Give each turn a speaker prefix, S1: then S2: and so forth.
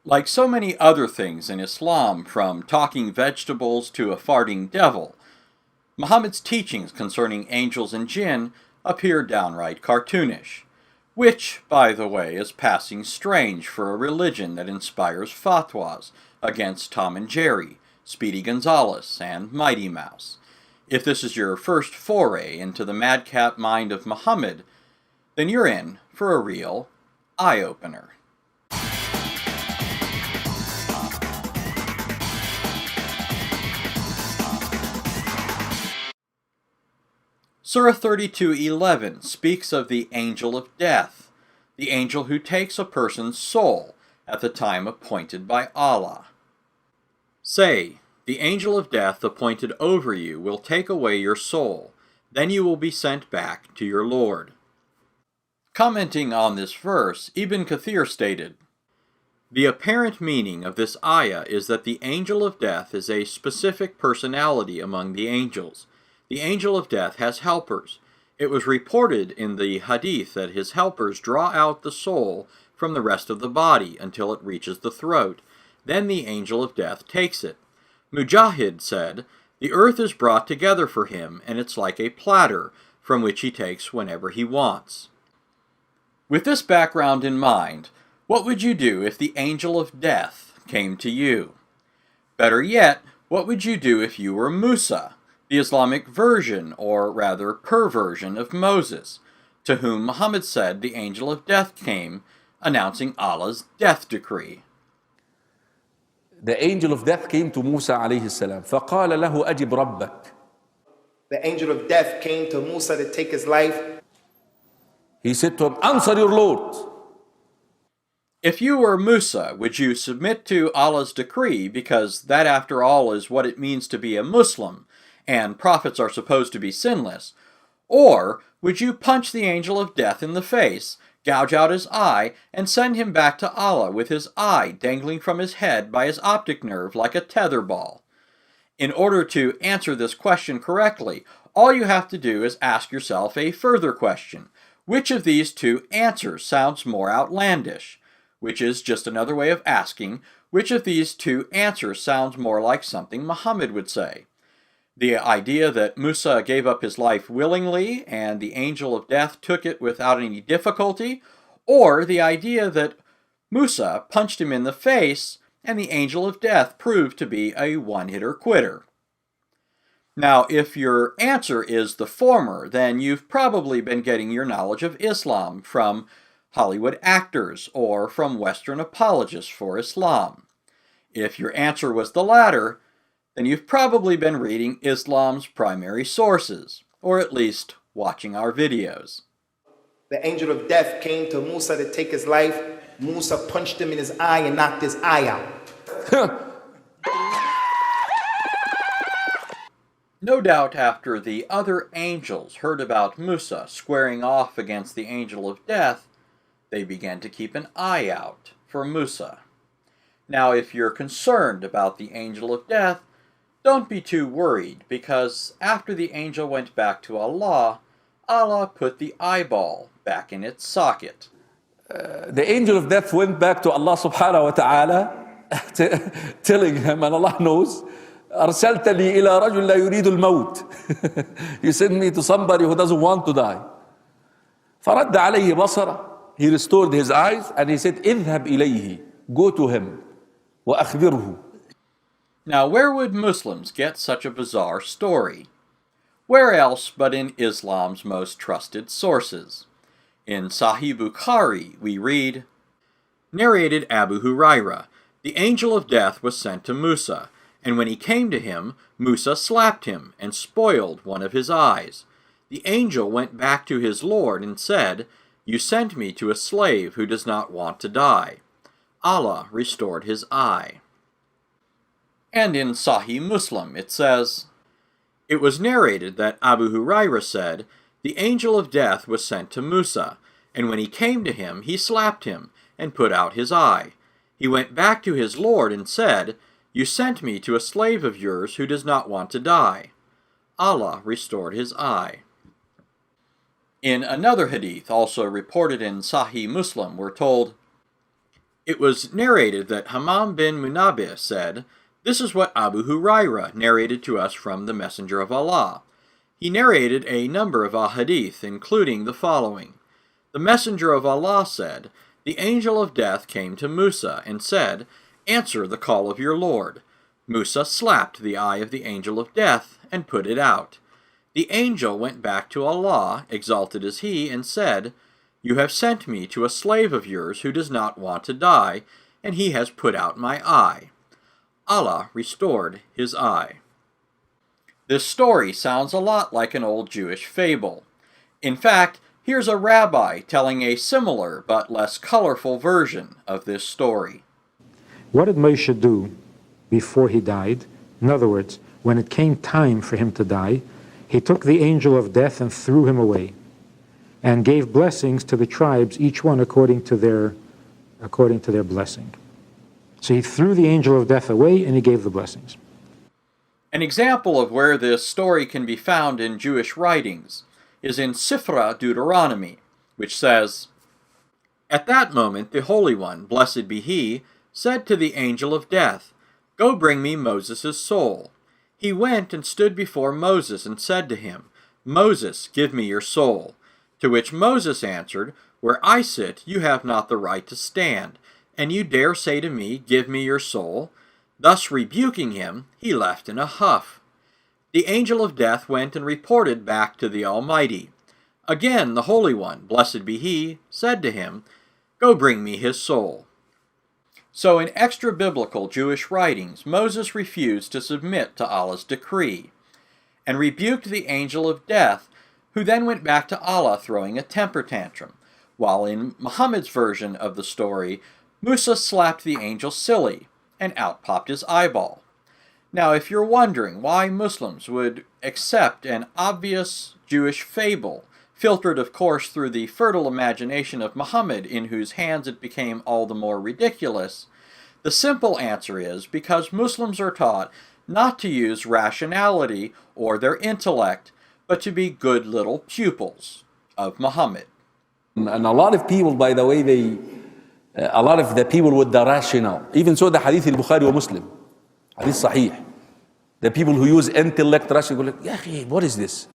S1: Like so many other things in Islam, from talking vegetables to a farting devil, Muhammad's teachings concerning angels and jinn appear downright cartoonish, which, by the way, is passing strange for a religion that inspires fatwas against Tom and Jerry, Speedy Gonzales, and Mighty Mouse. If this is your first foray into the madcap mind of Muhammad, then you're in for a real eye-opener. Surah 32:11 speaks of the angel of death, the angel who takes a person's soul at the time appointed by Allah. Say, the angel of death appointed over you will take away your soul, then you will be sent back to your Lord. Commenting on this verse, Ibn Kathir stated, the apparent meaning of this ayah is that the angel of death is a specific personality among the angels. The angel of death has helpers. It was reported in the hadith that his helpers draw out the soul from the rest of the body until it reaches the throat. Then the angel of death takes it. Mujahid said, the earth is brought together for him, and it's like a platter from which he takes whenever he wants. With this background in mind, what would you do if the angel of death came to you? Better yet, what would you do if you were Musa, the Islamic version, or rather perversion of Moses, to whom Muhammad said the angel of death came, announcing Allah's death decree?
S2: The angel of death came to Musa alayhi salam. فَقَالَ لَهُ أَجِبْ رَبَّكَ.
S3: The angel of death came to Musa to take his life.
S2: He said to him, answer your Lord.
S1: If you were Musa, would you submit to Allah's decree, because that after all is what it means to be a Muslim, and prophets are supposed to be sinless? Or would you punch the angel of death in the face, gouge out his eye, and send him back to Allah with his eye dangling from his head by his optic nerve like a tetherball? In order to answer this question correctly, all you have to do is ask yourself a further question. Which of these two answers sounds more outlandish? Which is just another way of asking, which of these two answers sounds more like something Muhammad would say? The idea that Musa gave up his life willingly and the angel of death took it without any difficulty, or the idea that Musa punched him in the face and the angel of death proved to be a one-hitter quitter? Now, if your answer is the former, then you've probably been getting your knowledge of Islam from Hollywood actors or from Western apologists for Islam. If your answer was the latter, then you've probably been reading Islam's primary sources, or at least watching our videos.
S3: The angel of death came to Musa to take his life. Musa punched him in his eye and knocked his eye out.
S1: No doubt after the other angels heard about Musa squaring off against the angel of death, they began to keep an eye out for Musa. Now, if you're concerned about the angel of death, don't be too worried, because after the angel went back to Allah, Allah put the eyeball back in its socket.
S2: The angel of death went back to Allah subhanahu wa ta'ala, telling him, and Allah knows, أرسلتني إلى رجل لا يريد الموت. You sent me to somebody who doesn't want to die. فرد عليه بصره. He restored his eyes and he said, اذهب إليه. Go to him. وأخبره.
S1: Now, where would Muslims get such a bizarre story? Where else but in Islam's most trusted sources? In Sahih Bukhari, we read, narrated Abu Huraira, the angel of death was sent to Musa, and when he came to him, Musa slapped him and spoiled one of his eyes. The angel went back to his Lord and said, you sent me to a slave who does not want to die. Allah restored his eye. And in Sahih Muslim it says, it was narrated that Abu Huraira said, the angel of death was sent to Musa, and when he came to him, he slapped him and put out his eye. He went back to his Lord and said, you sent me to a slave of yours who does not want to die. Allah restored his eye. In another hadith, also reported in Sahih Muslim, we're told, It was narrated that Hammam bin Munabbih said, "This is what Abu Huraira narrated to us from the Messenger of Allah." He narrated a number of ahadith, including the following. The Messenger of Allah said, "The angel of death came to Musa and said, 'Answer the call of your Lord.' Musa slapped the eye of the angel of death and put it out. The angel went back to Allah, exalted is He, and said, 'You have sent me to a slave of yours who does not want to die, and he has put out my eye.' Allah restored his eye." This story sounds a lot like an old Jewish fable. In fact, here's a rabbi telling a similar but less colorful version of this story.
S4: What did Moshe do before he died? In other words, when it came time for him to die, he took the angel of death and threw him away, and gave blessings to the tribes, each one according to their blessing. So he threw the angel of death away and he gave the blessings.
S1: An example of where this story can be found in Jewish writings is in Sifra Deuteronomy, which says, "At that moment the Holy One, blessed be He, said to the angel of death, 'Go bring me Moses' soul.' He went and stood before Moses and said to him, 'Moses, give me your soul.' To which Moses answered, 'Where I sit you have not the right to stand, and you dare say to me, Give me your soul?' Thus rebuking him, he left in a huff. The angel of death went and reported back to the Almighty. Again the Holy One, blessed be He, said to him, 'Go bring me his soul.'" So in extra-biblical Jewish writings, Moses refused to submit to Allah's decree, and rebuked the angel of death, who then went back to Allah throwing a temper tantrum, while in Muhammad's version of the story, Musa slapped the angel silly, and out popped his eyeball. Now, if you're wondering why Muslims would accept an obvious Jewish fable, filtered of course through the fertile imagination of Muhammad, in whose hands it became all the more ridiculous, the simple answer is because Muslims are taught not to use rationality or their intellect, but to be good little pupils of Muhammad.
S2: And a lot of people, by the way, a lot of the people with the rational, even so the hadith al-Bukhari wa Muslim, hadith sahih, the people who use intellect, rational, go like, "Ya akhi, what is this?"